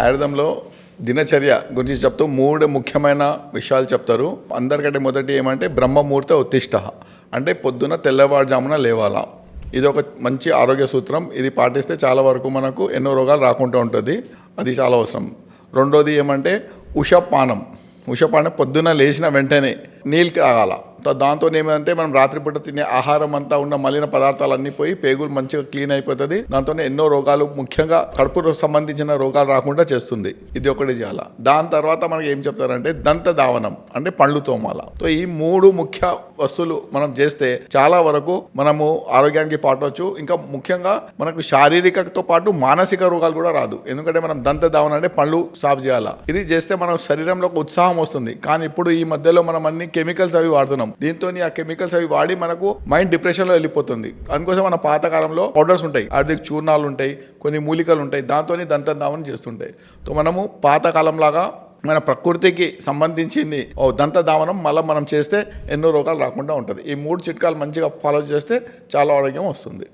ఆయుర్వేదంలో దినచర్య గురించి చెప్తూ 3 ముఖ్యమైన విషయాలు చెప్తారు. అందరికంటే మొదటి ఏమంటే బ్రహ్మముహూర్త ఉత్తిష్ట, అంటే పొద్దున తెల్లవారుజామున లేవాలా. ఇది ఒక మంచి ఆరోగ్య సూత్రం. ఇది పాటిస్తే చాలా వరకు మనకు ఎన్నో రోగాలు రాకుండా ఉంటుంది. అది చాలా అవసరం. రెండోది ఏమంటే ఉషపానం. ఉషపానం పొద్దున లేచిన వెంటనే నీళ్ళు తాగాల. దాంతో ఏమంటే మనం రాత్రిపూట తినే ఆహారం అంతా ఉన్న మలిన పదార్థాలన్నీ పోయి పేగులు మంచిగా క్లీన్ అయిపోతుంది. దాంతో ఎన్నో రోగాలు, ముఖ్యంగా కడుపుకు సంబంధించిన రోగాలు రాకుండా చేస్తుంది. ఇది ఒకటి చేయాలి. దాని తర్వాత మనకి ఏం చెప్తారంటే దంత దావనం, అంటే పండ్లు తోమాల. ఈ 3 ముఖ్య వస్తువులు మనం చేస్తే చాలా వరకు మనము ఆరోగ్యానికి పాటవచ్చు. ఇంకా ముఖ్యంగా మనకు శారీరకతో పాటు మానసిక రోగాలు కూడా రాదు. ఎందుకంటే మనం దంత దావనం అంటే పళ్ళు సాఫ్ చేయాలి. ఇది చేస్తే మన శరీరంలో ఒక ఉత్సాహం వస్తుంది. కానీ ఇప్పుడు ఈ మధ్యలో మనం అన్ని కెమికల్స్ అవి వాడుతున్నాం. దీంతో ఆ కెమికల్స్ అవి వాడి మనకు మైండ్ డిప్రెషన్లో వెళ్ళిపోతుంది. అందుకోసం మన పాతకాలంలో పౌడర్స్ ఉంటాయి, ఆయుర్వేదిక్ చూర్ణాలు ఉంటాయి, కొన్ని మూలికలు ఉంటాయి, దాంతో దంతధావనం చేస్తుంటాయి. మనము పాతకాలం లాగా మన ప్రకృతికి సంబంధించింది దంతధావనం మళ్ళీ మనం చేస్తే ఎన్నో రోగాలు రాకుండా ఉంటుంది. ఈ 3 చిట్కాలు మంచిగా ఫాలో చేస్తే చాలా ఆరోగ్యం వస్తుంది.